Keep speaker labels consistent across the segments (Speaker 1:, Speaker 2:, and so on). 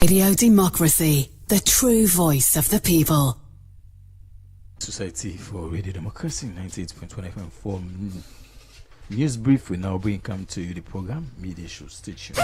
Speaker 1: Radio Democracy, the true voice of the people.
Speaker 2: Society for Radio Democracy, 98.1 FM. For News Brief, we now come to you the program Media Show Station.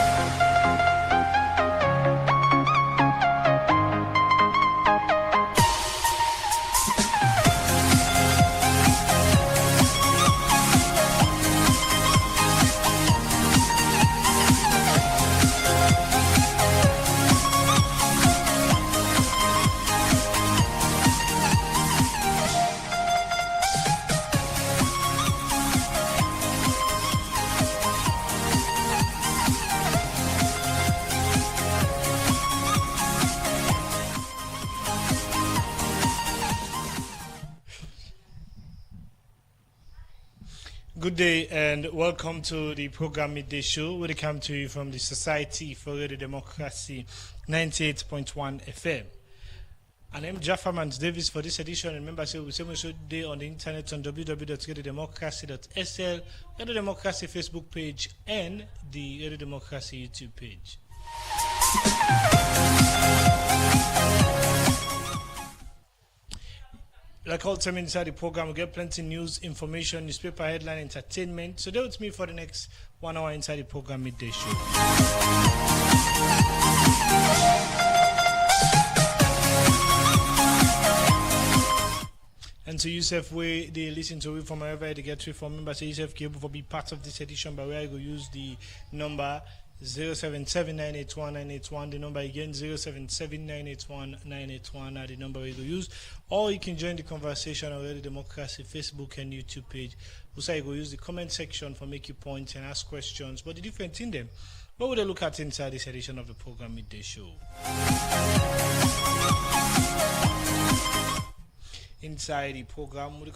Speaker 3: Good day and welcome to the program Midday Show. We come to you from the Society for Radio Democracy, 98.1 FM. And I'm Jaffarman Davis for this edition. Remember, we say day on the internet on www.radiodemocracy.sl, Radio Democracy Facebook page, and the Radio Democracy YouTube page. Like all time inside the program, we get plenty news, information, newspaper headline, entertainment. So stay with me for the next 1 hour inside the program Midday Show. And to Yusuf, where they listen to it from wherever they get to it from members, Yusuf Cable for be part of this edition, but where I go use the number 077981981, the number again 077981981 are the number we go use, or you can join the conversation on Radio Democracy Facebook and YouTube page. Also, you go use the comment section for make your points and ask questions. But the difference in them, what would I look at inside this edition of the program Midday Show? Inside the program, we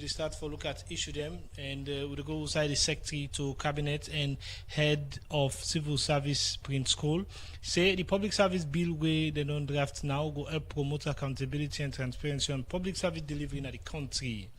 Speaker 3: start for look at issue them, and we go inside the secretary to cabinet and head of civil service Prince Cole. Say the public service bill where they don't draft now go help promote accountability and transparency on public service delivery in the country.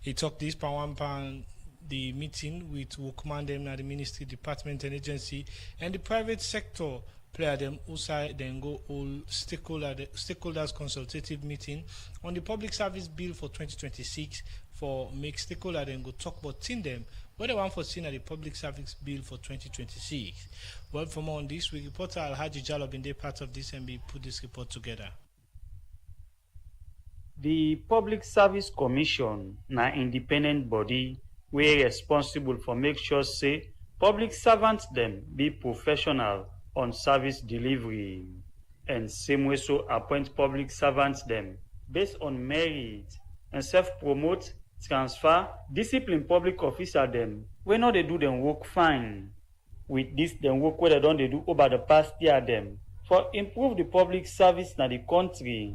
Speaker 3: He talked this per one pound the meeting with Workman them at the ministry, department and agency, and the private sector player them outside then go all stakeholders consultative meeting on the public service bill for 2026 for make stakeholder then go talk about tin them what they want for seeing at the public service bill for 2026. Well, for more on this, we reporter Alhaji Jallo been part of this and we put this report together.
Speaker 4: The Public Service Commission na independent body we responsible for make sure say public servants them be professional on service delivery, and same way so appoint public servants them based on merit and self-promote, transfer, discipline public officer them when not they do them work fine. With this them work where they don't they do over the past year them for improve the public service na the country.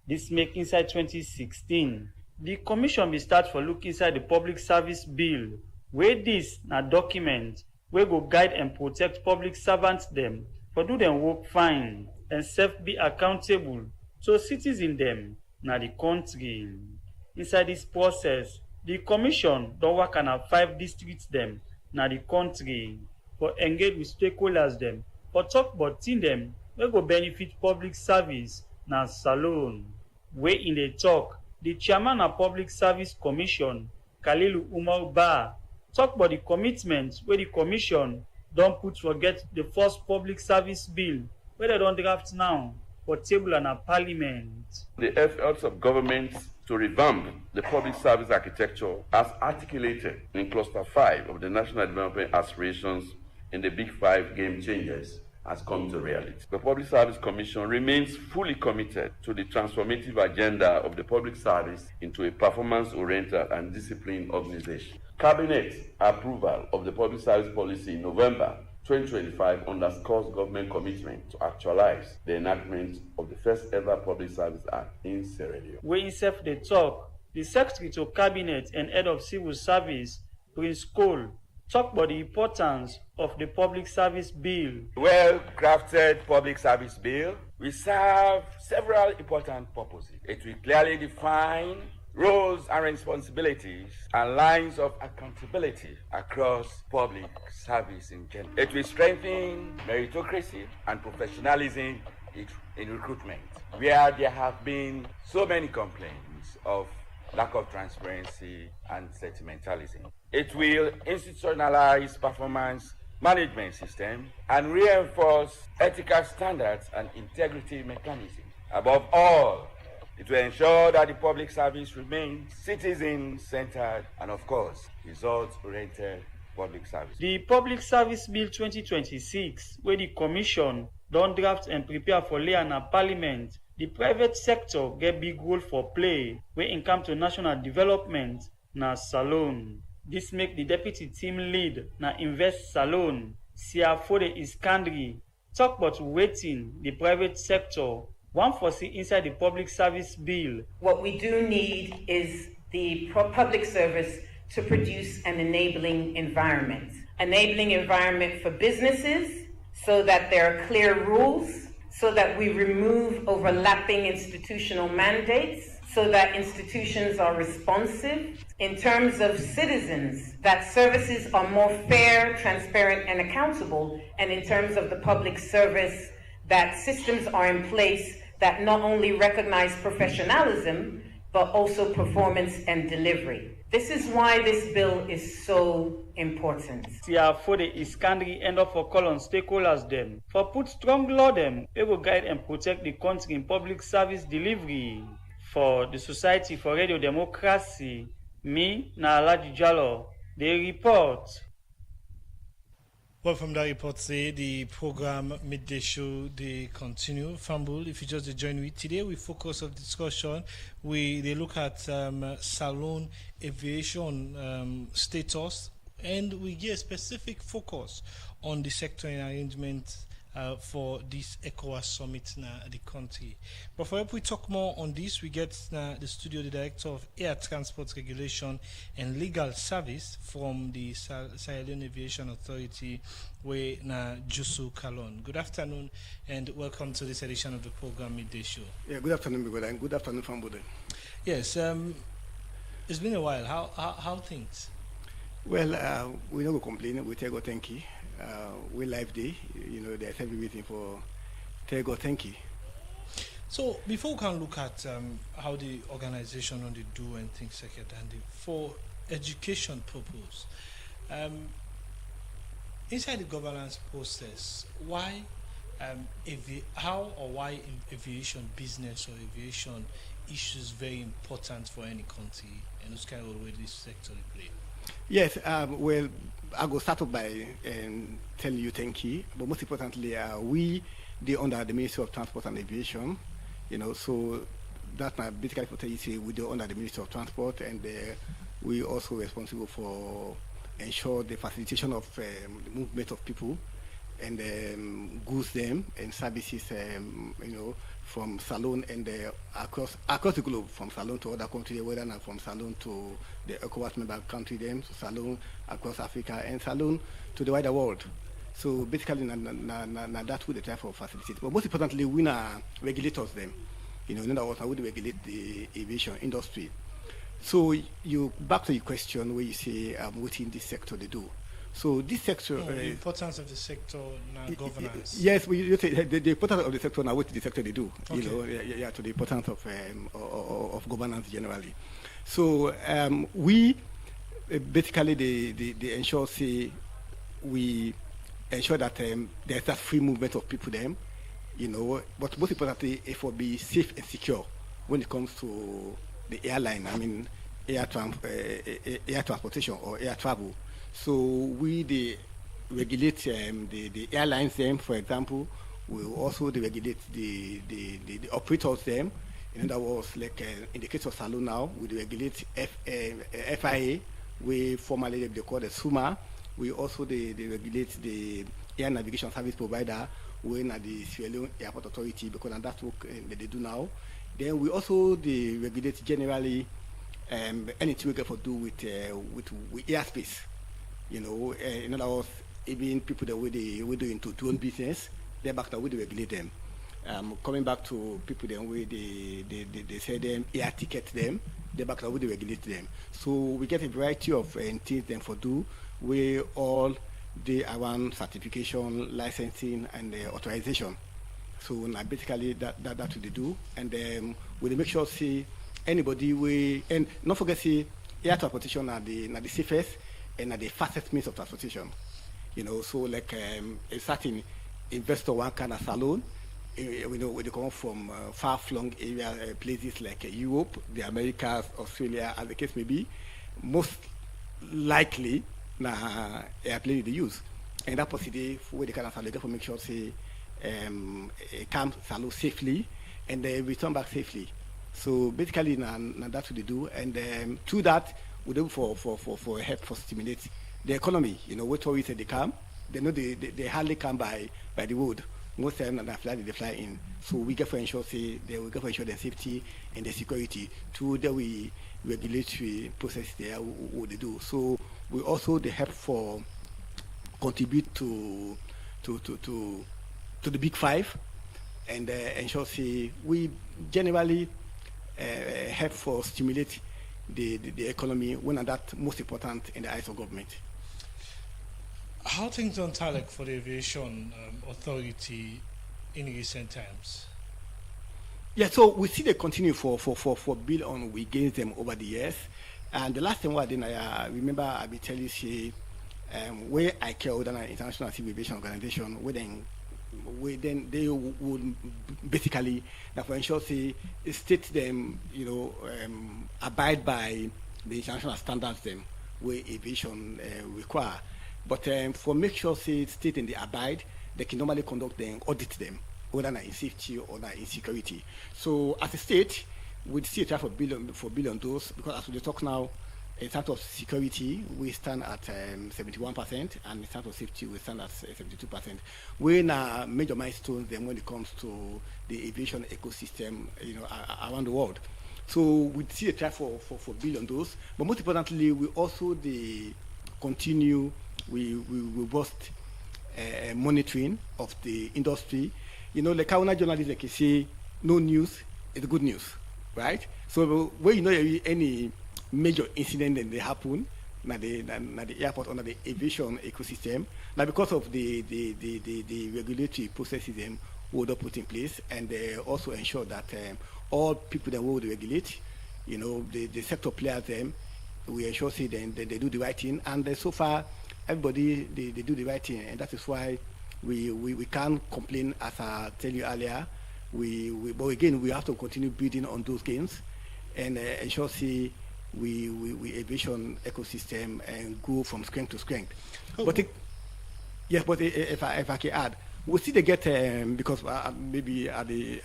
Speaker 4: This make inside 2016 the commission will start for look inside the public service bill where this na document we go guide and protect public servants them for do them work fine and self be accountable to citizens them na the country. Inside this process, the commission don't work on 5 districts them na the country for engage with stakeholders them for talk about thing them we go benefit public service na salon. Where in the talk, the chairman of Public Service Commission, Khalilu Umar Ba, talk about the commitments where the commission don't put forget the first public service bill where they don't draft now for table and a parliament.
Speaker 5: The efforts of government to revamp the public service architecture as articulated in Cluster 5 of the National Development Aspirations in the Big 5 Game Changers has come to reality. The Public Service Commission remains fully committed to the transformative agenda of the public service into a performance-oriented and disciplined organization. Cabinet approval of the public service policy in November 2025 underscores government commitment to actualize the enactment of the first ever Public Service Act in Sierra Leone.
Speaker 4: When himself they talk, the Secretary to Cabinet and Head of Civil Service, Prince Cole, talk about the importance of the Public Service Bill.
Speaker 6: Well-crafted Public Service Bill will serve several important purposes. It will clearly define roles and responsibilities and lines of accountability across public service in general. It will strengthen meritocracy and professionalism in recruitment, where there have been so many complaints of lack of transparency and sentimentalism. It will institutionalize performance management system and reinforce ethical standards and integrity mechanisms. Above all, it will ensure that the public service remains citizen-centered and, of course, results-oriented public service.
Speaker 4: The Public Service Bill 2026, where the Commission don draft and prepare for lay and Parliament, the private sector get big role for play when it come to national development na Salone. This make the deputy team lead na Invest Salone, Siafode Iskandri, talk about waiting the private sector one foresee inside the public service bill.
Speaker 7: What we do need is the public service to produce an enabling environment for businesses so that there are clear rules, so that we remove overlapping institutional mandates, so that institutions are responsive. In terms of citizens, that services are more fair, transparent, and accountable. And in terms of the public service, that systems are in place that not only recognize professionalism, but also performance and delivery. This is why this bill is so important.
Speaker 4: Siafode Iskandri end up for call on stakeholders them for put strong law them, it will guide and protect the country in public service delivery. For the Society for Radio Democracy, me, na Alaji Jallo, they report.
Speaker 3: Well, from that report, say the program Midday Show, they continue. Fambul, if you just join me today, we focus of discussion. They look at Salone aviation status, and we get a specific focus on the sectoral arrangement for this ECOWAS summit in the country. But for if we talk more on this, we get the studio, the Director of Air Transport Regulation and Legal Service from the Sierra Leone Aviation Authority, where Jusu Kalon. Good afternoon and welcome to this edition of the program Midday Show.
Speaker 8: Yeah, good afternoon, Bigwada, and good afternoon, Fambude.
Speaker 3: Yes, it's been a while. How things?
Speaker 8: Well, we don't go complaining. We tell God thank you. We live day, there's every waiting for tell God thank you.
Speaker 3: So before we can look at how the organization on the do and things like that, and for education purpose, inside the governance process, why aviation business or aviation issues very important for any country, and who's kind of where this sector they play?
Speaker 8: Yes, well, I go start off by telling you thank you, but most importantly, they under the Ministry of Transport and Aviation, so that's my basically what you say. We do under the Ministry of Transport, and we also responsible for ensure the facilitation of the movement of people and goods them and services, from Salone and across the globe, from Salone to other countries, whether not from Salone to the ECOWAS member country, them, so Salone across Africa, and Salone to the wider world. So basically, that's what they try for facilities. But most importantly, we are regulators them. In other words, how would regulate the aviation industry? So you back to your question where you say what in this sector they do. So this sector,
Speaker 3: the importance of the sector now governance.
Speaker 8: Yes, you say the importance of the sector now. What the sector they do,
Speaker 3: okay.
Speaker 8: To the importance of governance generally. So we basically they ensure we ensure that there's that free movement of people them, But most importantly, it will be safe and secure when it comes to the airline. I mean, air transportation or air travel. So we regulate the airlines them, for example. We also regulate the operators them. In other words, like in the case of Salone now, we regulate FIA, we formerly they call the SUMA. We also they regulate the air navigation service provider, when at the Sierra Leone Airport Authority, because that's what they do now. Then we also they regulate generally anything we get to do with airspace. In other words, even people that we do into drone business, they're back that we regulate them. Coming back to people that we they say them air ticket them, they're back that we regulate them. So we get a variety of things them for do. We all they around certification, licensing, and authorization. So now basically that what they do, and we make sure see anybody we and not forget see air transportation are the safest and are the fastest means of transportation. So like a certain investor one kind of salon, when they come from far-flung area places like Europe, the Americas, Australia, as the case may be, most likely na airplane they use. And that possibly where they can salon, make sure say come salon safely and they return back safely. So basically, that's what they do, and through that, we do for help for stimulate the economy. What tourists they come, they know they hardly come by the road. Most of them they fly in. So we get for ensure their safety and their security through the regulatory process there what they do. So we also they help for contribute to the big five and ensure we generally help for stimulate the economy when that's most important in the eyes of government.
Speaker 3: How things on Talek for the aviation authority in recent times?
Speaker 8: Yeah, so we see they continue for build on we gain them over the years. And the last time I remember I be telling you where I care with an international civil aviation organization where then they would basically that for ensure state them abide by the international standards them where aviation require. But for make sure state in the abide, they can normally conduct them, audit them, whether in safety or in security. So as a state, we still try for billion those because as we talk now, in terms of security, we stand at 71%, and in terms of safety, we stand at 72%. We're in a major milestone then when it comes to the aviation ecosystem, around the world. So we see a try for billion those, but most importantly, we also continue we robust monitoring of the industry. Like how journalists like you say, no news is good news, right? So when any major incident that they happen at the airport under the aviation ecosystem, now because of the regulatory processes them would put in place, and they also ensure that all people that will regulate, the sector players them, we ensure they do the right thing, and so far everybody they do the right thing, and that is why we can't complain. As I tell you earlier, but again we have to continue building on those gains and ensure we aviation ecosystem and go from strength to strength. But if I can add, we still they get because maybe at the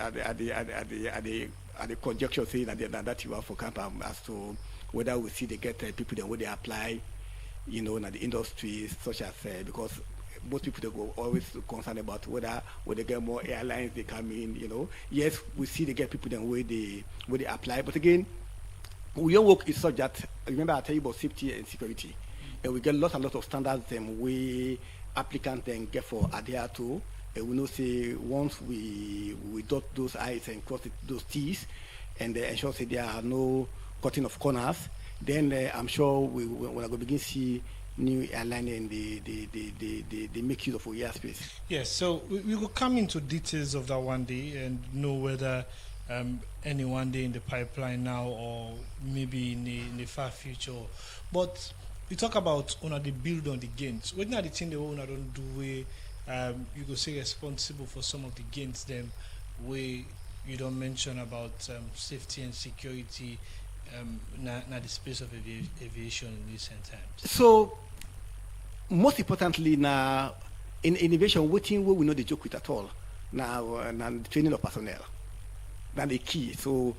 Speaker 8: conjecture say that you have for camp as to whether we see they get people that where they apply, in the industry such as because most people they go always concerned about whether they get more airlines they come in. Yes, we see they get people that where they apply, but again, your work is such that remember I tell you about safety and security, and we get lots and lots of standards we applicants then get for adhere to. And we know once we dot those I's and cross those T's, and ensure there are no cutting of corners, then I'm sure we're going to begin to see new airline and they make use of our airspace.
Speaker 3: Yes, so we will come into details of that one day and know whether any one day in the pipeline now or maybe in the far future. But we talk about the build on the gains. What are the things the owner don't do where you go say responsible for some of the gains them where you don't mention about safety and security na the space of aviation in recent times? So
Speaker 8: most importantly now in aviation, what thing we know the joke with at all now the training of personnel. That's the key. So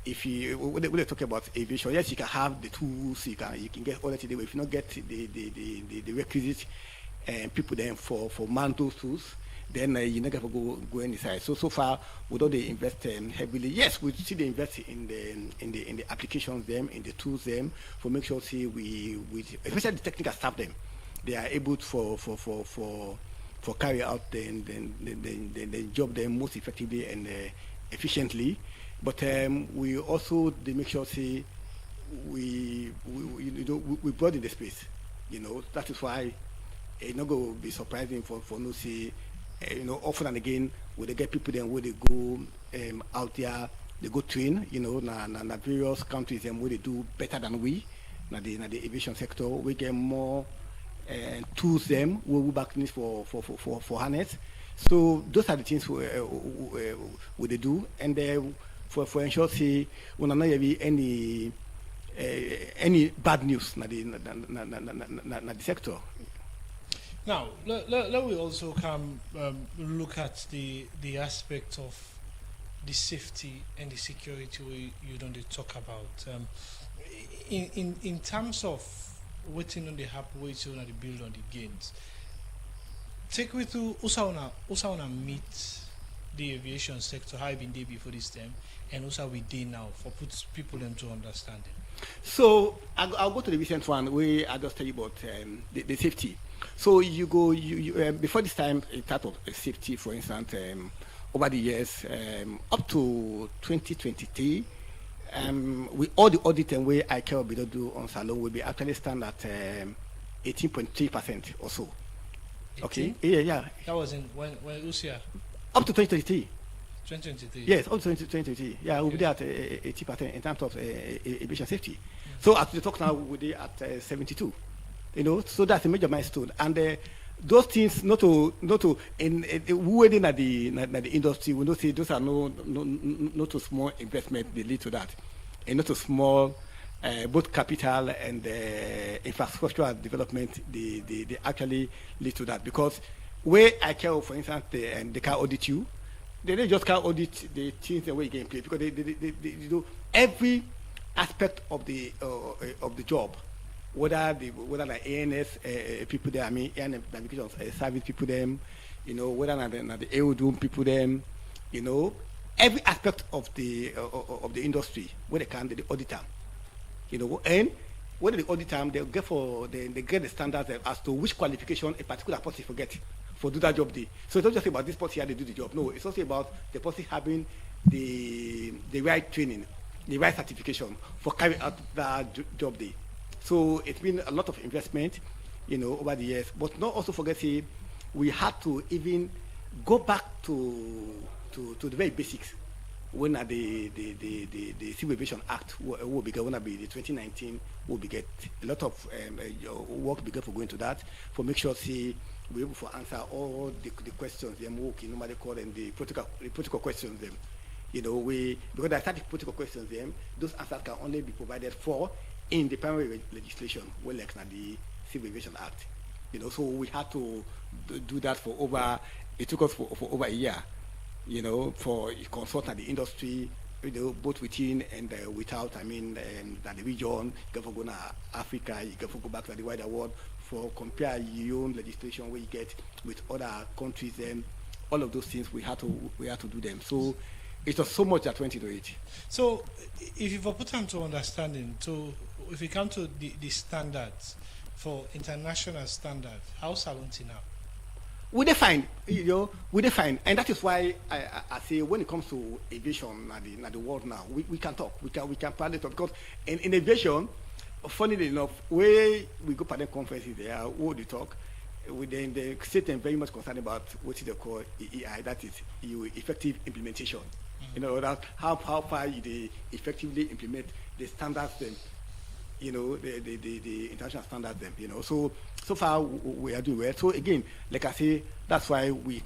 Speaker 8: if when they talk about aviation, yes, you can have the tools, you can get all that today, but if you don't get the requisite people then for man those tools, then you're not going to go inside. So far, we don't invest heavily. Yes, we see they invest in the applications them, in the tools them, for make sure we especially the technical staff them, they are able to for carry out the job them most effectively and efficiently. But we also they make sure we broaden the space. That is why it's not going to be surprising for no often and again, where they get people then where they go out there, they go train, na various countries and where they do better than we, na the aviation sector. We get more tools them we back need for harness. So those are the things we they do, and for ensure say when not have any bad news na the sector.
Speaker 3: Now, let we also come look at the aspect of the safety and the security you don't talk about. In terms of waiting on the happen, waiting on the build on the gains. Take me to Usauna meet the aviation sector, how it been there before this time, and also we did now for put people them to understand it.
Speaker 8: So I'll go to the recent one where I just tell you about the safety. So you go before this time in terms of safety, for instance, over the years up to 2023, with all the audit and way I care about do on Salon will be actually stand at 18.3% or so.
Speaker 3: 18?
Speaker 8: Okay. Yeah.
Speaker 3: That was in when Lucia.
Speaker 8: Up to 2023.
Speaker 3: 2023.
Speaker 8: Yes, up to 2023. Yeah, we'll be at 80% in terms of aviation safety. So as we talk now, we'll be at 72. So that's a major milestone. And those things, not to within the industry, we know say those are not too small investment. They lead to that, and not too small. Both capital and infrastructural development, they actually lead to that. Because where I care, for instance, they can audit you, they just can't audit the things the way you get in place, because they do every aspect of the job, whether like ANS people there, air navigation service people them, whether the aerodrome people them, every aspect of the industry where they can they audit them. And when they audit time, they get the standards as to which qualification a particular person forget for do that job day. So it's not just about this person here they do the job. No, it's also about the person having the right training, the right certification for carrying out that job day. So it's been a lot of investment, over the years. But not also forget, say, we had to even go back to the very basics. When the Civil Aviation Act will begin, when be the 2019 will begin, a lot of work begin for going to that, for make sure see we able to answer all the questions them normally call them the protocol questions them. Because I started protocol questions them, those answers can only be provided for in the primary legislation, well like the Civil Aviation Act. So we had to do that for over. It took us for over a year. For consulting the industry, both within and without. I mean, that the region, you can go to Africa, you can go back to the wider world for compare your own legislation where you get with other countries. And all of those things we had to do them. So it was so much that went into it.
Speaker 3: So if you put them to understanding, so if you come to the standards for international standards, how's Salonti now?
Speaker 8: We define, and that is why I say when it comes to aviation in the world now, we can talk, we can plan it up, because in aviation, funnily enough, where we go partner conferences there, who they talk, they state them very much concerned about what they call EEI, that is effective implementation. That how far they effectively implement the standards them. The international standards them, so far we are doing well. So again, like I say, that's why we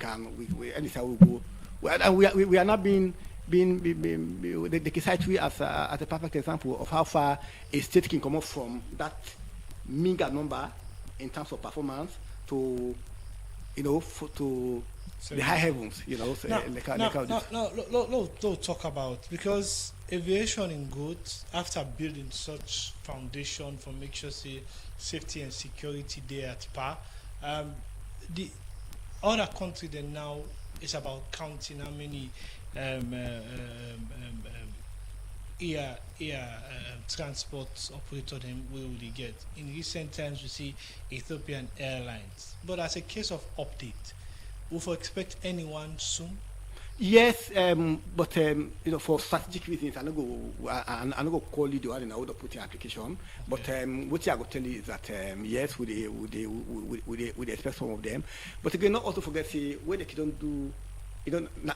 Speaker 8: anytime we go, and we are not being the Kisai as a perfect example of how far a state can come up from that meager number in terms of performance to to the high heavens,
Speaker 3: No, talk about, because aviation in good, after building such foundation for make sure say safety and security there at par, the other country then now is about counting how many air transport operator them will they get. In recent times we see Ethiopian Airlines, but as a case of update, we will expect anyone soon.
Speaker 8: Yes, but for strategic reasons, I'm not go call you the one in order to put in application. But what I will tell you is that yes, we expect some of them. But again, not also forget say where they don't do,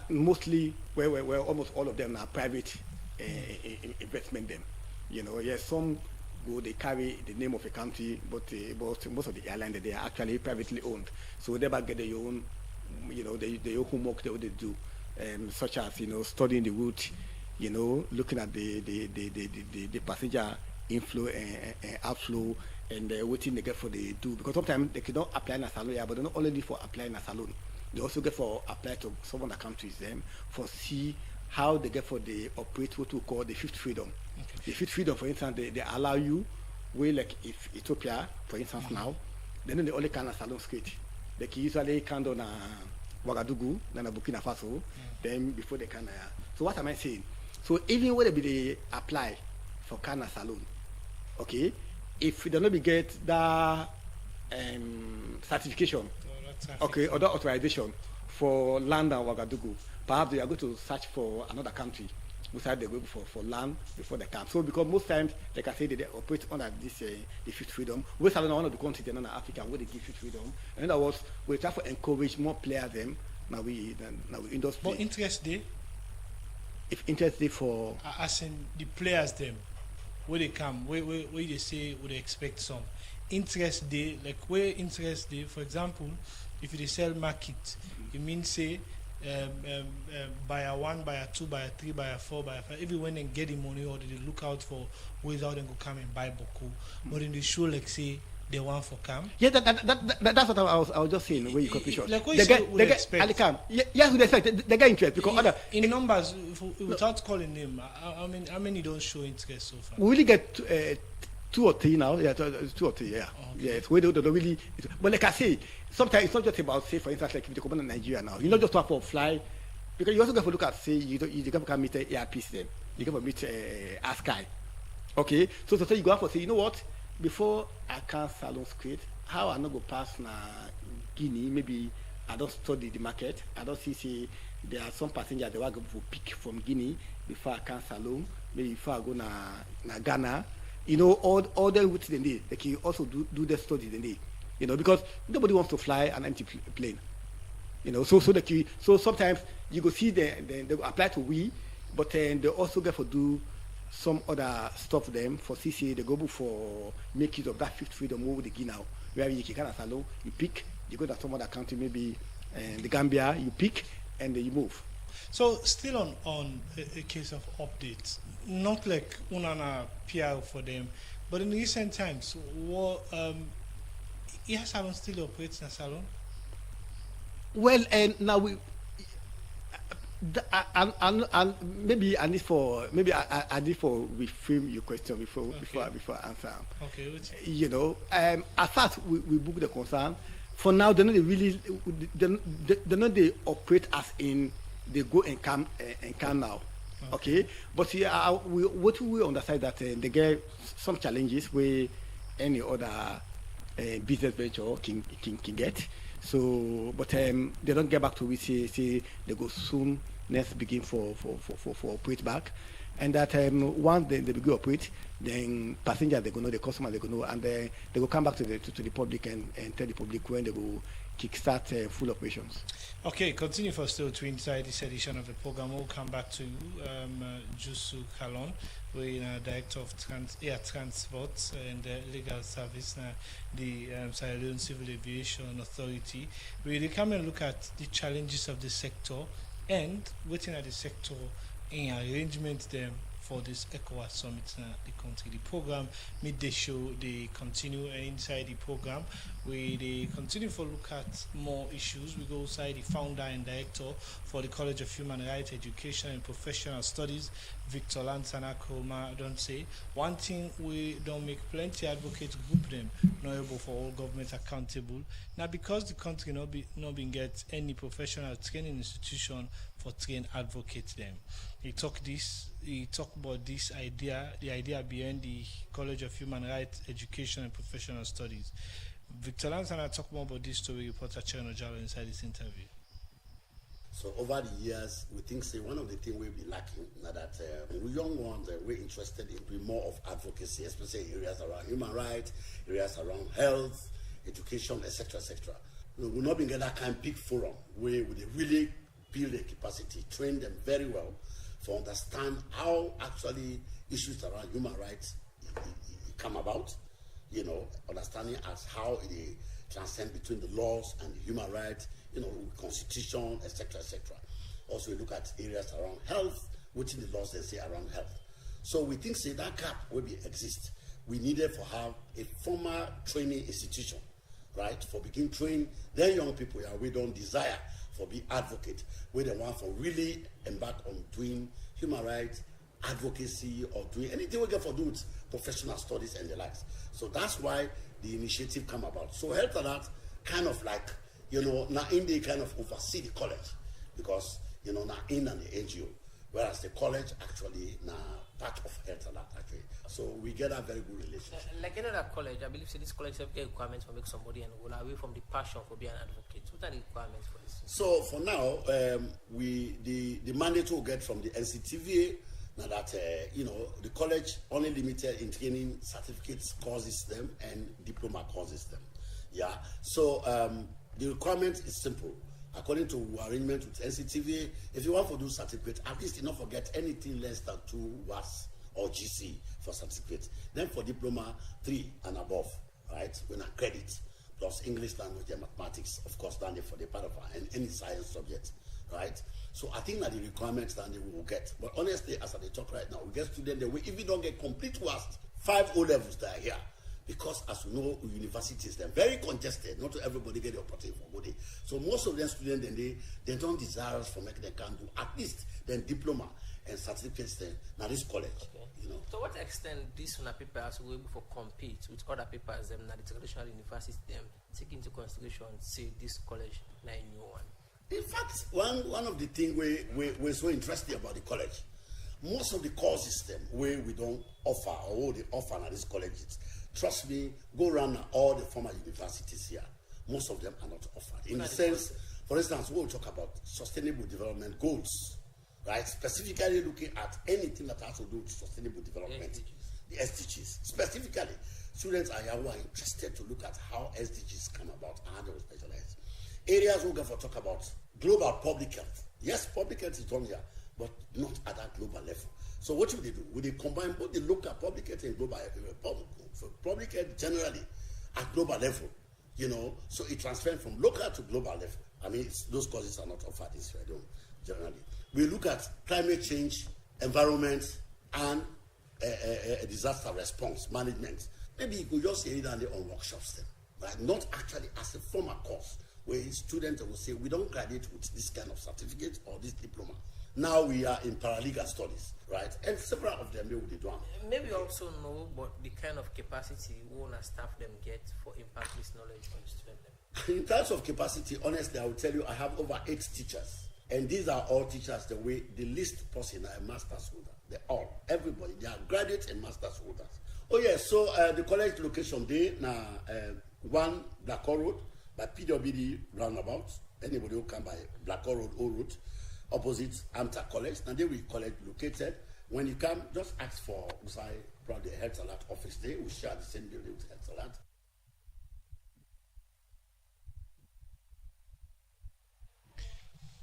Speaker 8: mostly where almost all of them are private investment. Them, yes, some go they carry the name of a country, but most of the airlines they are actually privately owned. So they get their own, their own homework they do. Such as studying the route, looking at the passenger inflow and outflow, and what they get for they do. Because sometimes they cannot apply in a salon, but they're not only for applying a salon. They also get for apply to some other countries for see how they get for the operate what we call the fifth freedom. Okay. The fifth freedom, for instance, they allow you, where like if Ethiopia, for instance, now, then they only can a salon skate. They can usually can on a Ouagadougou, then a Burkina Faso, then before they can. So what am I saying? So even when they apply for Kana Salon, okay, if they don't get that certification, okay, or that authorization for land and Ouagadougou, perhaps they are going to search for another country beside they go for land before they come. So because most times, like I say, they operate under this the fifth freedom. We are one of the countries in Africa where they give fifth freedom. In other words, we try to encourage more players now we industry.
Speaker 3: But interest day?
Speaker 8: If interest day for
Speaker 3: as in the players them, where they come, where they say would they expect some interest day, like where interest day, for example, if they sell market, it means say buyer 1, buyer 2, buyer 3, buyer 4, buyer 5. Even when they get the money or they look out for ways how they go come and buy Boku. But in the show, like say they want for come.
Speaker 8: Yeah, that's what I was just saying. Where you competition.
Speaker 3: Like what you expect.
Speaker 8: Yes, we expect. They get interest because
Speaker 3: in numbers without calling name. How many don't show interest so far?
Speaker 8: We really get 2 or 3 now. Yeah, 2 or 3. Yeah, okay. Yes. We don't really. But like I say, sometimes it's not just about, say, for instance, like if they come in Nigeria now, you not just have to fly, because you also have to look at, say, you can meet ARPs them, you can meet ASCAI. Okay, so say you go out for say, you know what, before I can salon squid, how I not go past na Guinea, maybe I don't study the market, I don't see there are some passengers that will go for pick from Guinea before I can salon, maybe before I go na Ghana. All the routes they need, they can also do their study they need. Because nobody wants to fly an empty plane. So sometimes you go see they apply to we, but then they also get to do some other stuff for them for CCA. They go for make use of that fifth freedom over the Guinea, where you can salon, you pick, you go to some other country, maybe the Gambia, you pick, and then you move.
Speaker 3: So still on a case of updates, not like Unana PR for them, but in recent times, what Air Salon still operates in a salon?
Speaker 8: Well, and now we, and maybe I need for reframe your question before I answer.
Speaker 3: Okay.
Speaker 8: As far as we book the concern, for now they not operate as in they go and come now. Okay, but what we understand that they get some challenges where any other business venture can get. So, but they don't get back to we say they go soon. Next begin for operate back, and that once they begin operate, then passengers they go know, the customer they go know, and they go come back to the public and tell the public when they go kickstart full operations.
Speaker 3: Okay, continue for still to inside this edition of the program. We'll come back to Jusu Kalon, we're Director of Air Transport and Legal Service, the Sierra Leone Civil Aviation Authority. We come and look at the challenges of the sector and waiting at the sector in arrangement them for this ECOWAS summit in the country. The program midday show they continue, and inside the program they continue to look at more issues. We go inside the founder and director for the College of Human Rights Education and Professional Studies, Victor Lansana Kroma, don't say one thing we don't make plenty advocates group them not able for all government accountable. Now because the country not been get any professional training institution for train advocates them. He talk about this idea, the idea behind the College of Human Rights Education and Professional Studies. Victor Lansana talk more about this story. Reporter Cherno Jalo inside this interview.
Speaker 9: So over the years, we think say one of the things we'll be lacking now that we young ones we're interested in doing more of advocacy, especially areas around human rights, areas around health, education, etc., etc. We're not being that kind of big forum where they really build their capacity, train them very well to understand how actually issues around human rights come about. Understanding as how it transcend between the laws and the human rights, constitution, etc., etc. Also, we look at areas around health, which in the laws they say around health. So we think say that gap will be exist. We needed to have a formal training institution, right, for begin train their young people. We don't desire for be advocate, where they want for really embark on doing human rights advocacy or doing anything we get for do with professional studies and the likes. So that's why the initiative come about. So Health Alert kind of like, now in they kind of oversee the college because, now in and the NGO, whereas the college actually now part of Health Alert actually. So we get a very good relationship.
Speaker 10: Like any other college, I believe this college have requirements for make somebody and go away from the passion for being an advocate. What are the requirements for this?
Speaker 9: So for now, the mandate we'll get from the NCTVA. Now that, the college only limited in training certificates courses them and diploma courses them. Yeah. So the requirement is simple. According to arrangement with NCTVA, if you want to do certificate, at least you not forget anything less than 2 WAS or GC for certificate. Then for diploma, 3 and above, right? When I credit, plus English language and mathematics, of course, down there for the part of and any science subject, right? So I think that the requirements that we will get. But honestly, as I talk right now, we get students that if we don't get complete WAS, 5 O levels that are here. Because as you know, universities, they're very congested. Not everybody get the opportunity for good. So most of them students, they don't desire us for making they can do at least then diploma and certificates then. Now this college,
Speaker 10: To what extent these papers will be able to compete with other papers them now the traditional universities them take into consideration say this college na a new one?
Speaker 9: In fact, one of the things we're so interested about the college, most of the courses them where we don't offer or they offer at these colleges. Trust me, go around all the former universities here. Most of them are not offered. In the sense, for instance, we'll talk about sustainable development goals, right? Specifically looking at anything that has to do with sustainable development, the SDGs. Specifically, students are here who are interested to look at how SDGs come about and how they will specialize. Areas we're going to talk about global public health. Yes, public health is done here, but not at that global level. So what should they do? Will they combine both the local public health and global public health generally at global level? So it transfers from local to global level. I mean, those courses are not offered in Sierra Leone generally. We look at climate change, environment, and disaster response management. Maybe you could just say it on workshops then, right? Not actually as a formal course where students will say, we don't graduate with this kind of certificate or this diploma. Now we are in paralegal studies, right? And several of them, they will be done.
Speaker 10: Maybe also know but the kind of capacity we want to staff them get for impact this knowledge on students.
Speaker 9: In terms of capacity, honestly, I will tell you, I have over 8 teachers. And these are all teachers the way the least person are a master's holder. They're all, everybody, they are graduates and master's holders. Oh yes, so the college location there, now 1 Blackwell Road by PWD roundabout. Anybody who come by Blackwell Road, Old Road, opposite Amta College. And there we college located. When you come, just ask for Usai, probably Health Alert office there. We share the same building with Health Alert.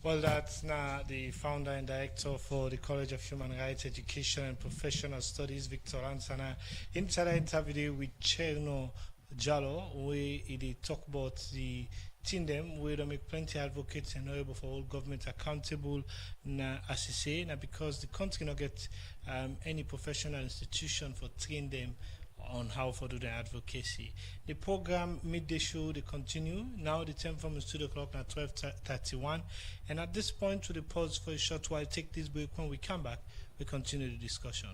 Speaker 3: Well, that's now the founder and director for the College of Human Rights Education and Professional Studies, Victor Ansana. Inside the interview with Cherno Jallo, where he talk about the team them where they make plenty of advocates and able for all government accountable na as you say now because the country not get any professional institution for train them on how to do the advocacy. The program midday show they continue. Now the time from the studio clock now 12:31, and at this point we pause for a short while. Take this break. When we come back, we continue the discussion.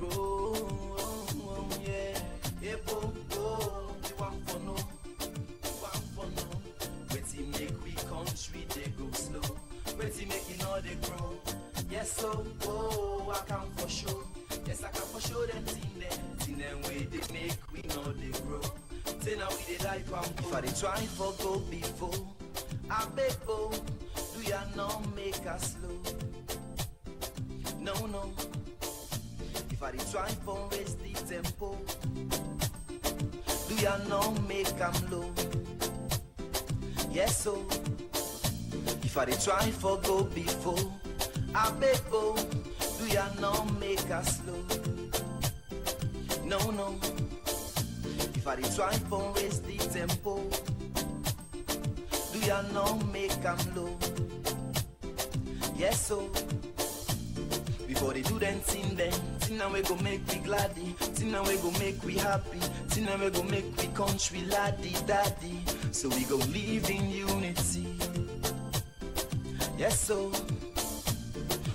Speaker 11: grow. Yeah, we want for no. Waiting make we country they go slow. Waiting make it all they grow. Yes, so I can for sure. Yes, I can for sure them thing them way they make we know they grow. Say now we they like one. If I they try for go before, I beg do ya not make us slow? No. If I they try for raise the tempo, do ya not make them low? Yes, so if I they try for go before, I beg do ya not make us slow? No. If I they try for raise the tempo, do ya not make them low? Yes, so before they do them thing now we go make we gladdy, thing now we go make we happy, thing now we go make we country laddie daddy. So we go live in unity. Yes, so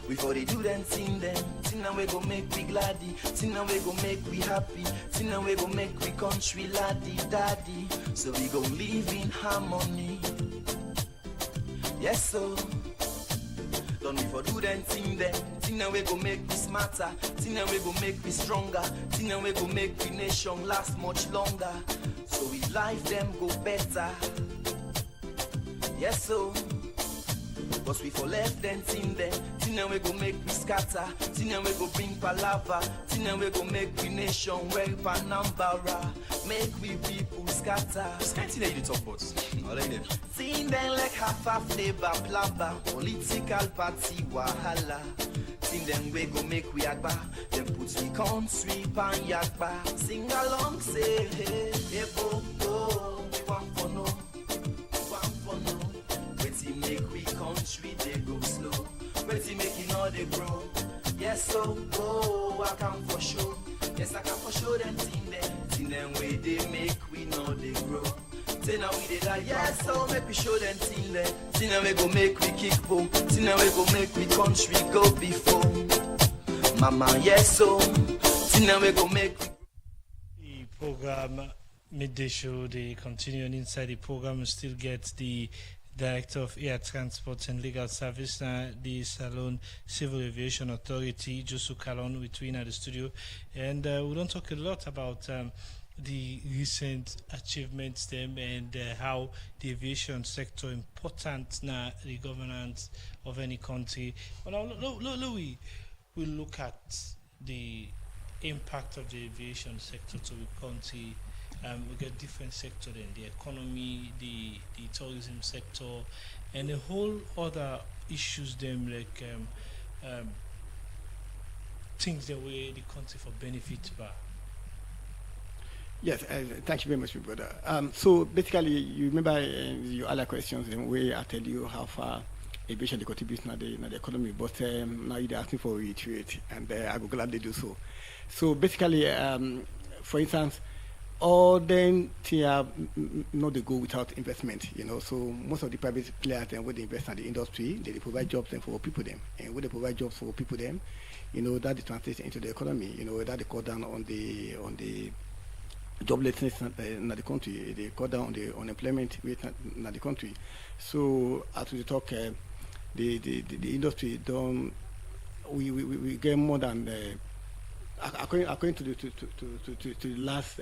Speaker 11: before they do them thing now we go make we gladdy, thing now we go make we happy, thing now we go make we country laddie daddy. So we go live in harmony. Yes, so don't before do them thing now we go make we smarter, thing now we go make we stronger, thing now we go make we nation last much longer. So we life them go better. Yes, so cause we for left them thing now we go make we scatter, thing now we go bring palava, thing now we go make we nation well Panambara, make we people scatter.
Speaker 12: This kind of thing that you talk about, I like them.
Speaker 11: Thing them like half flavor blabber, political party wahala. Thing them we go make we agba, them put we country pan yagba. Sing along say hey, we want for no. Waiting make we country they go slow. Waiting making all they grow. Yes, so I can for sure. Yes, I can for sure them thing them way they make we know they grow. Say now we they like yes, so make we show them thing now we go make we kick boom. Thing now we go make we country go before. Mama, yes, so thing now we go make
Speaker 3: the program midday show. They continue on inside the program. We still get the Director of Air Transport and Legal Service, the Salon Civil Aviation Authority, Josu Kalon, with me at the studio. And we don't talk a lot about the recent achievements them and how the aviation sector important now the governance of any country. But now we look at the impact of the aviation sector to the country. We get different sectors in the economy, the tourism sector, and a whole other issues them like things the way the country for benefit bar.
Speaker 8: Yes, thank you very much, my brother. So basically, you remember your other questions, and where I tell you how far aviation contributes to the economy, but now you're asking for a reiterate, and I will gladly do so. So basically, for instance, all then not they go without investment, So most of the private players then when they invest in the industry, they provide jobs then for people them, and when they provide jobs for people them, that is translated into the economy, that they cut down on the joblessness in the country, they cut down on the unemployment rate in the country. So as we talk, the industry don't we get more than. According to the last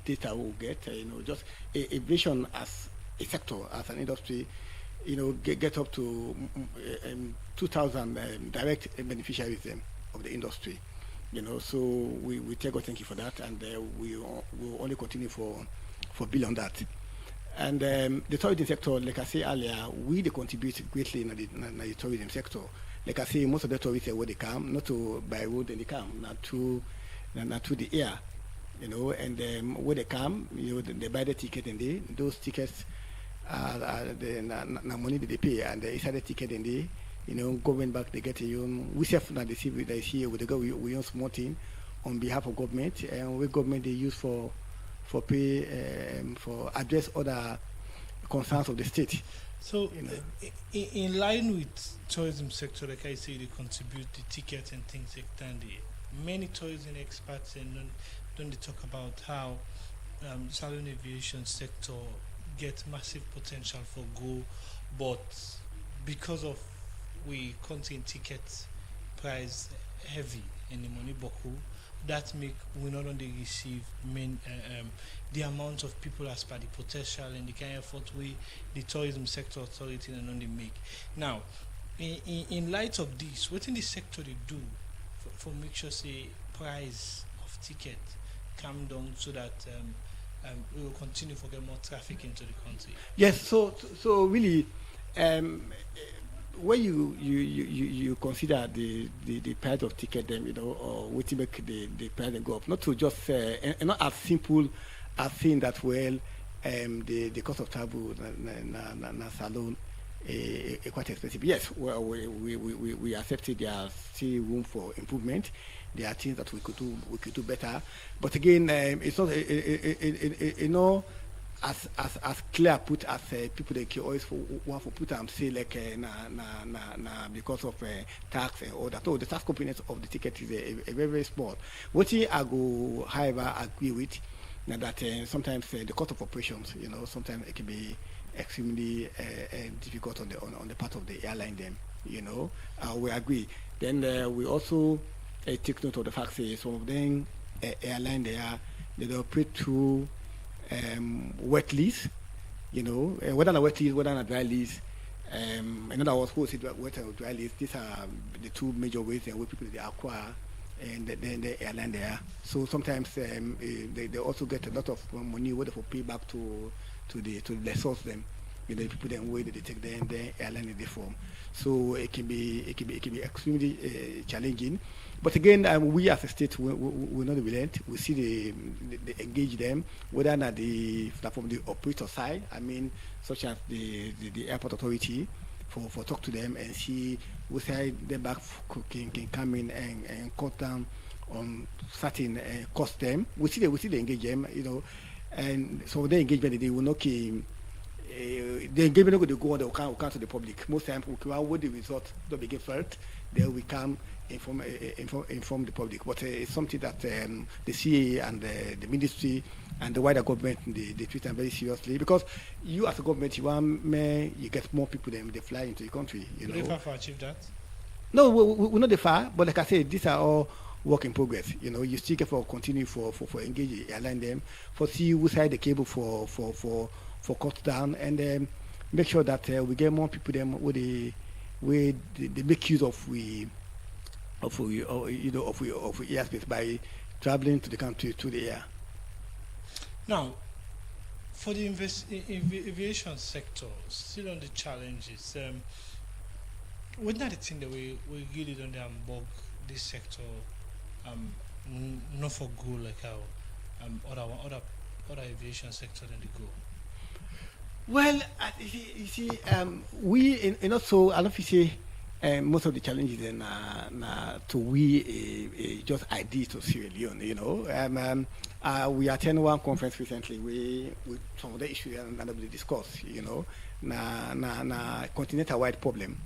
Speaker 8: data we'll get, just aviation as a sector, as an industry, get up to 2,000 direct beneficiaries of the industry. So we take God thank you for that, and we will only continue for build on that. And the tourism sector, like I said earlier, they contribute greatly in the tourism sector. Like I say, most of the tourists where they come, not to by road, and they come, not through the air, and where they come, they buy the ticket, and those tickets are the money that they pay, and inside the ticket, and they, going back, they get we have now the civil that is here with the go, we own small team on behalf of government, and we government they use for pay for address other concerns of the state.
Speaker 3: So, in line with tourism sector, like I say, they contribute the tickets and things like that. many tourism experts and don't they talk about how Salon aviation sector get massive potential for go, but because of we contain ticket price heavy and the money boku, that make we not only receive the amount of people as per the potential and the kind of effort we the tourism sector authority and only make. Now, in light of this, what in the sector they do for make sure say price of ticket come down so that we will continue to get more traffic into the country?
Speaker 8: Yes, so really, when you consider the price of ticket, them, or what to make the price go up, not to just not as simple as saying that the cost of travel na salon quite expensive. Yes, well, we accepted there are still room for improvement. There are things that we could do better. But again, it's not as clear put as people they can always want to put and say like because of tax and all that. Oh, the tax component of the ticket is a very, very small. What I go, however, agree with now that sometimes the cost of operations, sometimes it can be extremely difficult on the part of the airline. Them, we agree. Then we also take note of the fact that some of them airline they operate through wet lease, whether on a wet lease, whether on a dry lease. In other words, who say wet or dry lease, these are the two major ways where people they acquire and then the airline there. So sometimes they also get a lot of money whether for pay back to the lessors them. The people then way that they take the airline in the form. So it can be extremely challenging. But again, we as a state we not relent. We see the engage them, whether not from the operator side. I mean, such as the airport authority, for talk to them and see what side the back can come in and cut down on certain cost them. We see the engage them, and so the engagement they will not keep. The engagement will go on the account to the public. Most times, what the result don't begin first, then we come inform the public. But it's something that the CA and the ministry and the wider government they treat them very seriously, because you as a government you get more people than they fly into the country.
Speaker 3: Very far to achieve that?
Speaker 8: No, we're not that far. But like I said, these are all work in progress. You still get for continue for engage airline them for see who side the cable for cut down and make sure that we get more people them where they make use of airspace by traveling to the country to the air.
Speaker 3: Now, for the aviation sector, still on the challenges. What are the things that we really don't unbug this sector? Not for good like how other aviation sector than they go.
Speaker 8: Well, you see, we in also I don't say most of the challenges to we just ideas to Sierra Leone. We attended one conference recently. We some of the issues and we discussed. Na continental wide problem.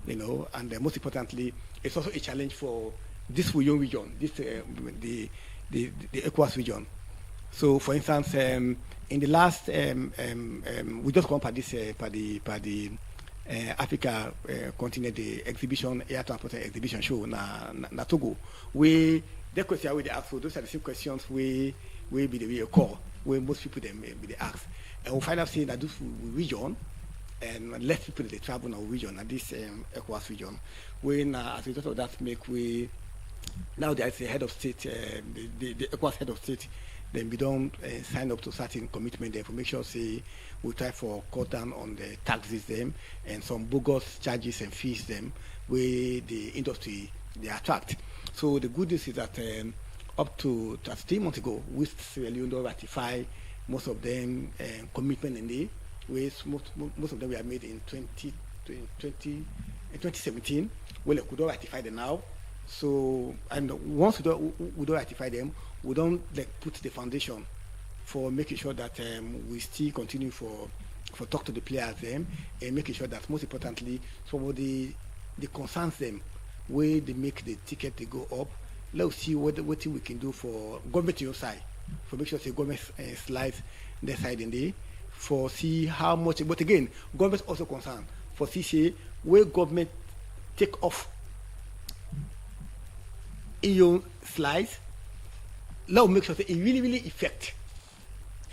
Speaker 8: And most importantly, it's also a challenge for this region, the ECOWAS region. So, for instance, in the last, we just come by the Africa continent, the exhibition, air transport exhibition show na Togo. The question we ask for, those are the same questions we be the real core, where most people them be the ask. And we find out saying that this region and less people they travel in our region, and this ECOWAS region. When as a result of that, now there is a head of state, the ECOWAS head of state. Then we don't sign up to certain commitment there for make sure say we try for cut down on the taxes them and some bogus charges and fees them where the industry they attract. So the good news is that up to 3 months ago, we still ratify most of them commitment in the ways most of them were made in 2017. Well, we could ratify them now. So and once we don't ratify them, we don't put the foundation for making sure that we still continue for talk to the players them and making sure that most importantly some of the concerns them where they make the ticket they go up let's see what we can do for government to your side, for make sure the government slides their side in there, for see how much. But again, government also concerned for see where government take off in your slides. Let's make sure that it really affect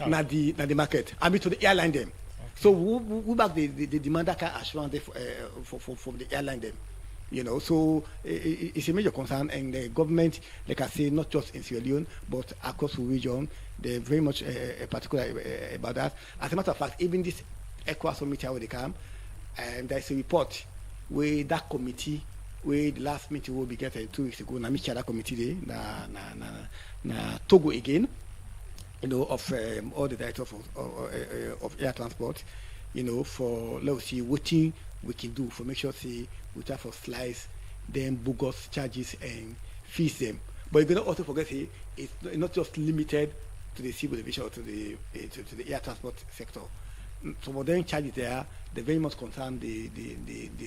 Speaker 8: na the market. I mean to the airline them. Okay. So we back the demand that can assurance for the airline them. You know, so it's a major concern, and the government, like I say, not just in Sierra Leone, but across the region, they're very much particular about that. As a matter of fact, even this ECOWAS summit where they come, there's a report where that committee, where the last meeting will be getting 2 weeks ago, na me chair that committee there, na Togo again, you know, of all the directors of air transport, you know, for let's see what we can do for make sure say we try for slice them bogus charges and fees them. But you cannot also forget say it's not just limited to the civil aviation or to the air transport sector. Some of them charges there, they very much concern the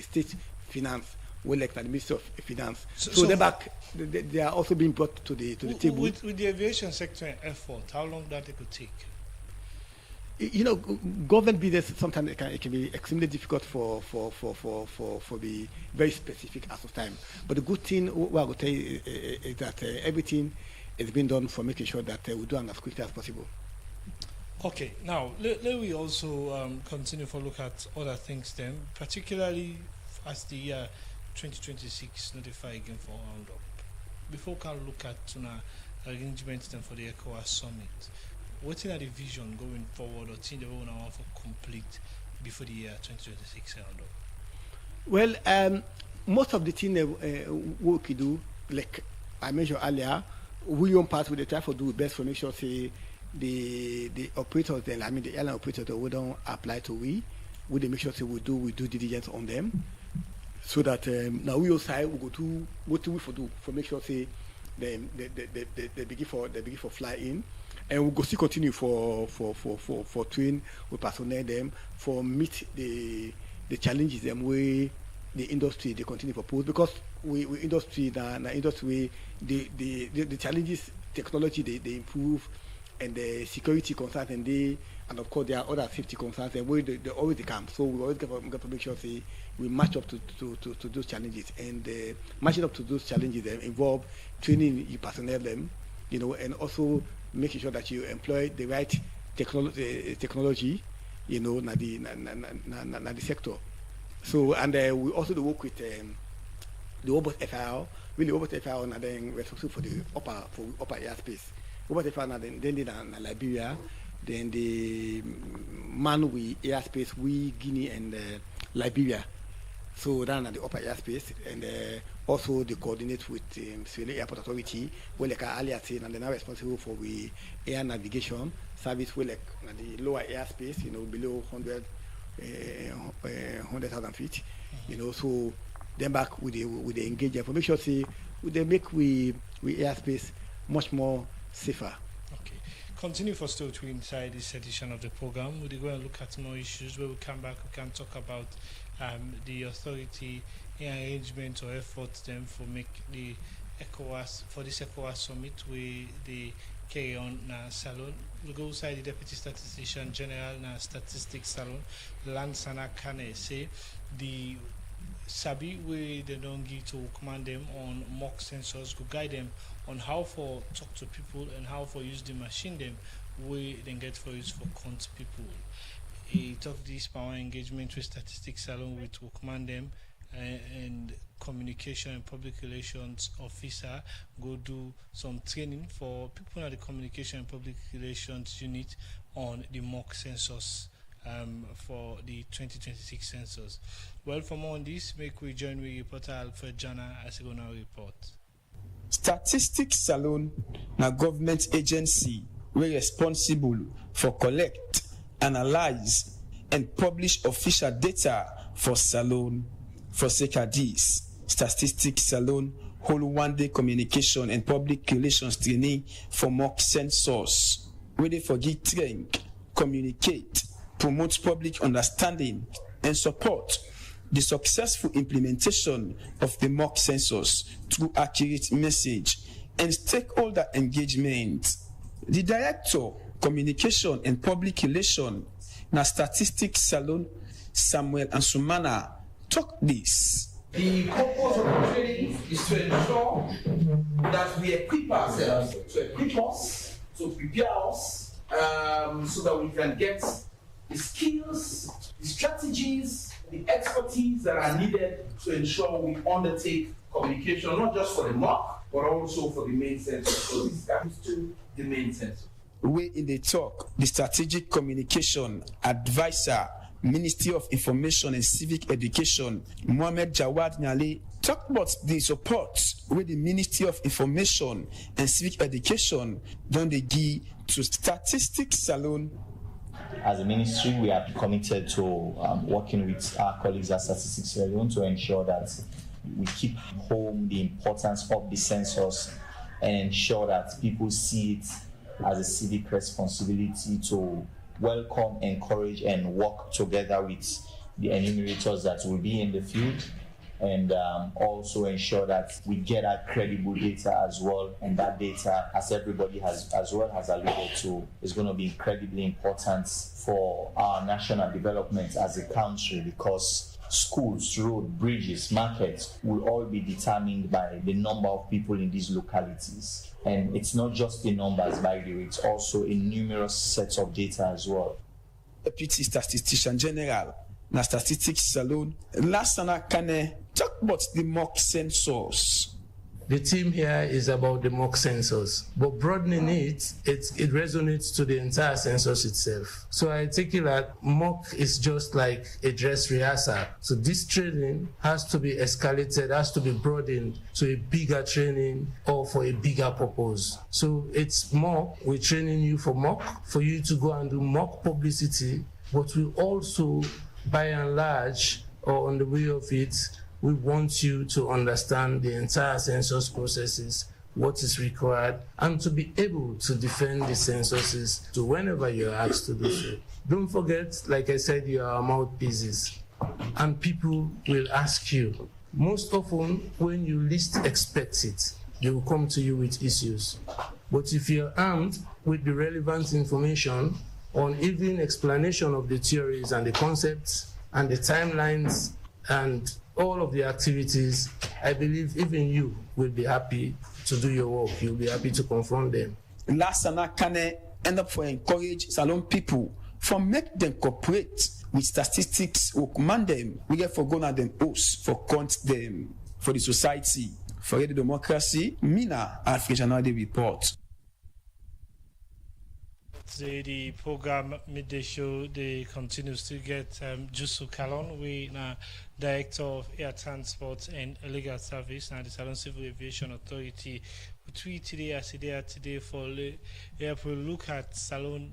Speaker 8: state finance, well, like the Ministry of Finance. So they are also being brought to the table.
Speaker 3: With the aviation sector effort, how long that it could take?
Speaker 8: You know, government business sometimes it can be extremely difficult for the very specific as of time. But the good thing what I will tell you is that everything is being done for making sure that we do it as quickly as possible.
Speaker 3: Okay, now let me also continue to look at other things then, particularly as the year 2026 notify again for roundup. Before we can look at arrangements then for the ECOWAS summit. What's in the vision going forward, or thing they want to complete before the year 2026 roundup?
Speaker 8: Well, most of the things we can do, like I mentioned earlier, we on part we try to do best for make sure say the operators then, I mean the airline operators that we don't apply to we make sure say we do diligence on them, so that now we also we go to what do we for do for make sure say they begin for fly in. And we'll go still continue for train with personnel them for meet the challenges them way the industry they continue to pose, because we industry the challenges technology they improve, and the security concerns and of course there are other safety concerns and where they always come. So we always got to make sure say we match up to those challenges, and matching up to those challenges them involve training your personnel them, you know, and also making sure that you employ the right technology, you know, na the sector. So and we also work with the Obos FIR. Really, Obos FIR na then responsible for the upper airspace. Obos FIR na then in Liberia, then the man we airspace we Guinea and Liberia. So then at the upper airspace, and also they coordinate with Sierra Airport Authority, where like I earlier said, and they're now responsible for the air navigation service, where like the lower airspace, you know, below 100,000 feet, you know. So then back with the engage for make sure say they make we airspace much more safer.
Speaker 3: Okay. Continue for still to inside this edition of the program. We'll go and look at more issues. Where we come back, we can talk about the authority arrangement or efforts then for make the ECOWAS for this ECOWAS summit where they carry on na salon. We go inside the Deputy Statistician General na Statistics Salon, Lansana Kane say the Sabi where they don't give to command them on mock sensors could guide them on how for talk to people and how for use the machine them where they get for use for count people. He talked this power engagement with Statistics Salon with command them and communication and public relations officer go do some training for people at the communication and public relations unit on the mock census for the 2026 census. Well, for more on this, make we join with reporter Alfred Jana as he gonna report.
Speaker 13: Statistics Salon na government agency we responsible for collect, analyze and publish official data for Salon. For sake of this, Statistics Salon hold one-day communication and public relations training for mock census, where they forget train, communicate, promote public understanding, and support the successful implementation of the mock census through accurate message, and stakeholder engagement. The Director, Communication and Public Relations, na Statistics Salon, Samuel Ansumana, talk this.
Speaker 14: The purpose of the training is to ensure that we equip ourselves, to equip us, to prepare us, so that we can get the skills, the strategies, the expertise that are needed to ensure we undertake communication, not just for the mock, but also for the main census. So this comes to the main census.
Speaker 13: We in the talk, the Strategic Communication Advisor, Ministry of Information and Civic Education, Mohamed Jawad Nyale, talk about the support with the Ministry of Information and Civic Education don dey give to Statistics Salon.
Speaker 15: As a ministry, we are committed to working with our colleagues at Statistics Salon to ensure that we keep home the importance of the census and ensure that people see it as a civic responsibility to welcome, encourage, and work together with the enumerators that will be in the field, and also ensure that we get our credible data as well. And that data, as everybody has as well has alluded to, is going to be incredibly important for our national development as a country, because schools, roads, bridges, markets will all be determined by the number of people in these localities. And it's not just the numbers, by the way, it's also a numerous set of data as well.
Speaker 13: Deputy Statistician General, na Statistics Salon, Lassana Kane, talk about the mock census.
Speaker 16: The theme here is about the mock census, but broadening it resonates to the entire census itself. So I take it that mock is just like a dress rehearsal. So this training has to be escalated, has to be broadened to a bigger training or for a bigger purpose. So it's mock, we're training you for mock, for you to go and do mock publicity, but we also, by and large, or on the way of it, we want you to understand the entire census processes, what is required, and to be able to defend the censuses to whenever you're asked to do so. Don't forget, like I said, you are mouthpieces, and people will ask you. Most often, when you least expect it, they will come to you with issues. But if you're armed with the relevant information on even explanation of the theories and the concepts and the timelines and all of the activities, I believe even you will be happy to do your work. You'll be happy to confront them.
Speaker 13: Lassana Kane end up for encourage Salon people for make them cooperate with statistics or command them. We get for gonna them post for count them for the society, for the democracy. Mina African report.
Speaker 3: The program midday show they continues to get Jusu Kalon, we now Director of Air Transport and Legal Service now the Salon Civil Aviation Authority. We today for we look at Salon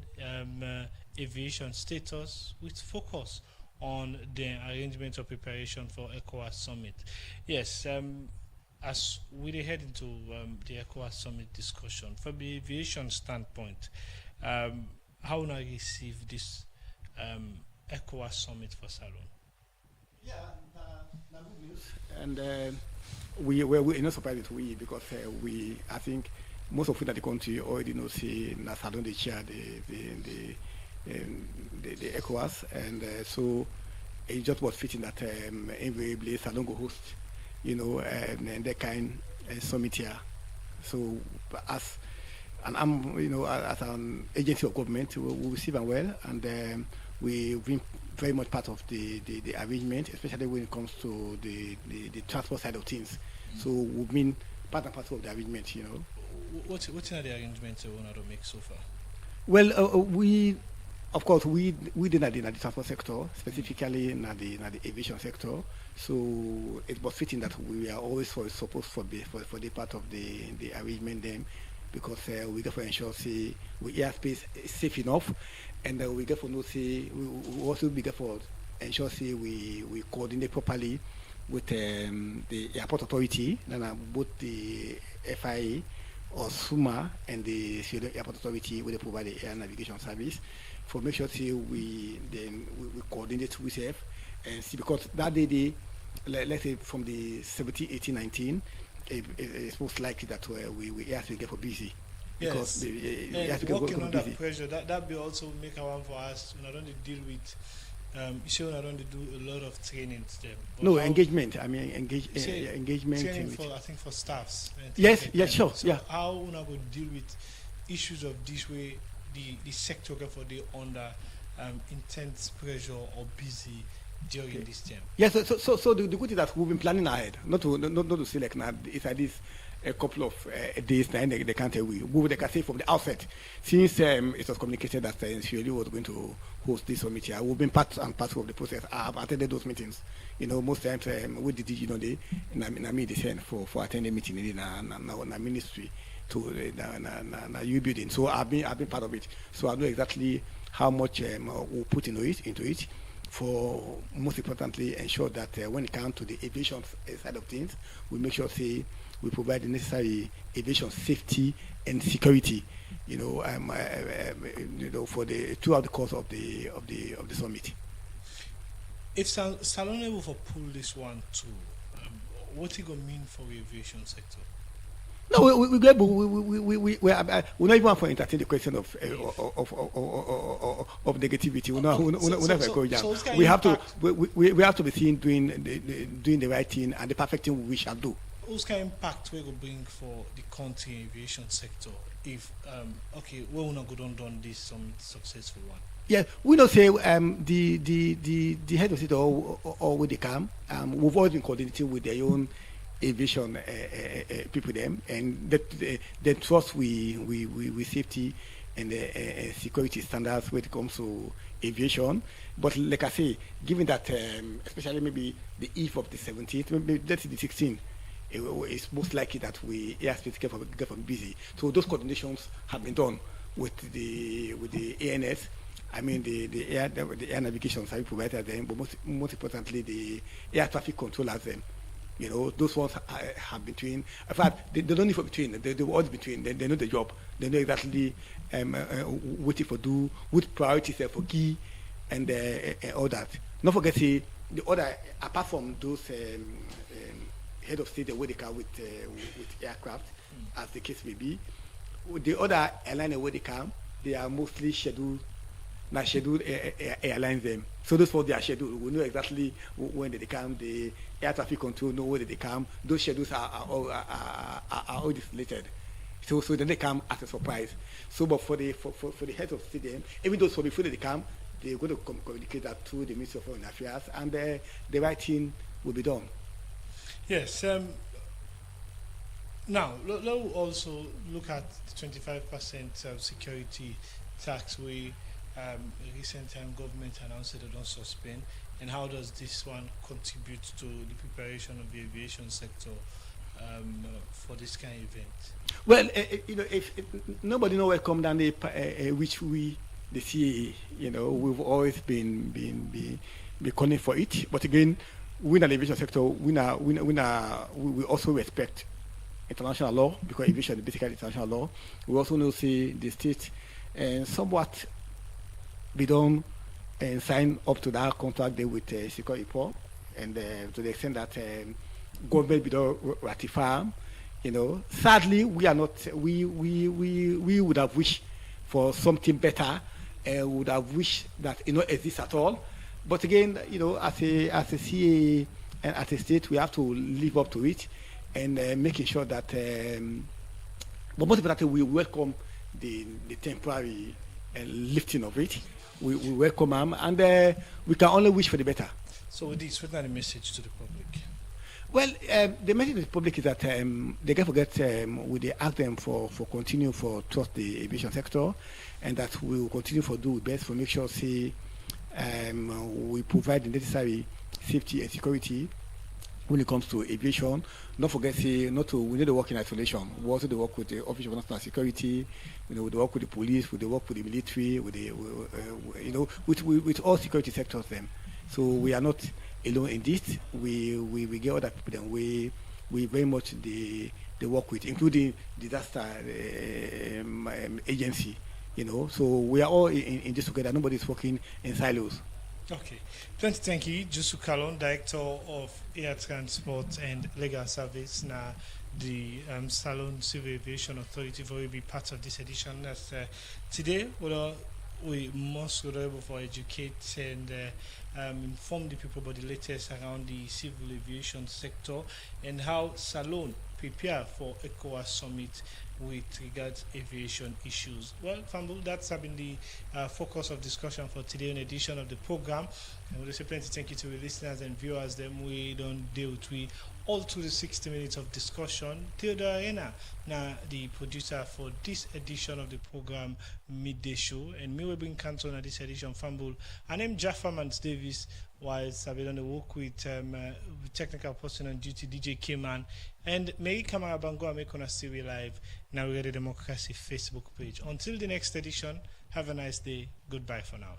Speaker 3: aviation status with focus on the arrangement of preparation for ECOWAS Summit. Yes, as we head into the ECOWAS Summit discussion, from the aviation standpoint, how now receive this ECOWAS Summit for Salon?
Speaker 8: Yeah, good news. And we're not surprised because I think most of you at the country already know say Salon they chair the ECOWAS, and so it just was fitting that invariably Salon go host, and that kind summit here. So as an agency of government, we receive them well, and we've been very much part of the arrangement, especially when it comes to the transport side of things. So we've been part and parcel of the arrangement,
Speaker 3: What's the arrangement you want to make so far?
Speaker 8: Well, we did not in the transport sector, specifically in the aviation sector. So it was fitting that we are always supposed for the part of the arrangement then, because we get for ensure say we airspace is safe enough, and we get for no say we also be get for ensure say we coordinate properly with the airport authority, and both the FIA or SUMA and the Sierra Airport Authority where they provide the air navigation service, for make sure say we coordinate with them and see, because that day let's say from the 17, 18, 19 it's most likely that we have to get for busy.
Speaker 3: Yes,
Speaker 8: Because
Speaker 3: and working under pressure, that will also make a one for us. We not only deal with, you say we not only do a lot of trainings there.
Speaker 8: No, engagement. I mean, engagement.
Speaker 3: Training for, I think, for staffs.
Speaker 8: Yes, sure,
Speaker 3: so
Speaker 8: yeah.
Speaker 3: How we not going to deal with issues of this way? The sector for the under intense pressure or busy during this term.
Speaker 8: Yes, so the good is that we've been planning ahead, not to say like now. It's at least a couple of days, then they can't tell they can say from the outset, since it was communicated that Sierra was going to host this summit here, we've been part and parcel of the process. I've attended those meetings. Most times we did the they send for attending meeting in a ministry to na U building. So I've been part of it. So I know exactly how much we'll put into it. For most importantly, ensure that when it comes to the aviation side of things, we make sure we provide the necessary aviation safety and security, for throughout the course of the summit.
Speaker 3: If Salone able to pull this one too, what it gonna mean for the aviation sector?
Speaker 8: No, we're not even for entertain the question of negativity. We're never going down. We have to be seen doing the right thing and the perfect thing we shall do.
Speaker 3: What's kind of impact we go bring for the country aviation sector if we will not go on this some successful one?
Speaker 8: Yeah, we don't say the head of state or with the CAM. We've always been coordinating with their own aviation people them, and they trust we safety and security standards when it comes to aviation. But like I say, given that especially maybe the eve of the 17th, maybe let's say the 16th, it's most likely that we airspace get from busy. So those coordinations have been done with the ANS. I mean the air navigation service provider them, but most importantly the air traffic controllers them. Those ones have between. In fact, they don't need for between. They all between. They know the job. They know exactly what for do, what priorities for key, and all that. Not forget the other apart from those head of state where they can with aircraft, as the case may be. The other airline where they come, they are mostly scheduled airlines them. So those for their schedule, we know exactly when they come. The air traffic control know where they come. Those schedules are all slated. So then they come as a surprise. So but for the head of state, even though before they come, they're going to communicate that to the Ministry of Foreign Affairs, and the right thing will be done.
Speaker 3: Yes. Now, let's also look at the 25% security tax we recent time government announced they don't suspend, and how does this one contribute to the preparation of the aviation sector for this kind of event?
Speaker 8: Well, if nobody knows where come down which we the CAA, we've always been calling for it, but again, we in the aviation sector, we also respect international law, because aviation is basically international law. We also know the state somewhat be done and sign up to that contract there with Security Corps, and to the extent that government be done ratify. Sadly, we are not. We would have wished for something better. Would have wished that it not exist at all. But again, as a CA and as a state, we have to live up to it and making sure that. But most importantly, we welcome the temporary lifting of it. We welcome them, and we can only wish for the better.
Speaker 3: So with this, what's the message to the public?
Speaker 8: Well, the message to the public is that they can't forget we ask them for continue for trust the aviation sector, and that we will continue for do best for make sure we provide the necessary safety and security when it comes to aviation. Not forget we need to work in isolation. We also work with the Office of National Security. We work with the police. We work with the military. With all security sectors. Them. So we are not alone in this. We get other people. Then we very much they work with, including disaster agency. So we are all in this together. Nobody is working in silos.
Speaker 3: Okay. Plenty thank you, Jusu Kalon, Director of Air Transport and Legal Service, now the Salon Civil Aviation Authority, will be part of this edition. As today, we must be able to educate and inform the people about the latest around the civil aviation sector and how Salon prepare for ECOWAS Summit with regards aviation issues. Well, Fambu, that's been the focus of discussion for today in edition of the program. And we'll say plenty thank you to the listeners and viewers. Then we don't deal with all through the 60 minutes of discussion. Theodore Arena, now the producer for this edition of the program, Midday Show, and me will bring Canton at this edition, Fambul. And I'm Jaffa Mans Davis, whilst I've been on the work with technical person on duty, DJ K-Man, and Mary Kamara Bango, I'm going to see we live now. We're at the Democracy Facebook page. Until the next edition, have a nice day. Goodbye for now.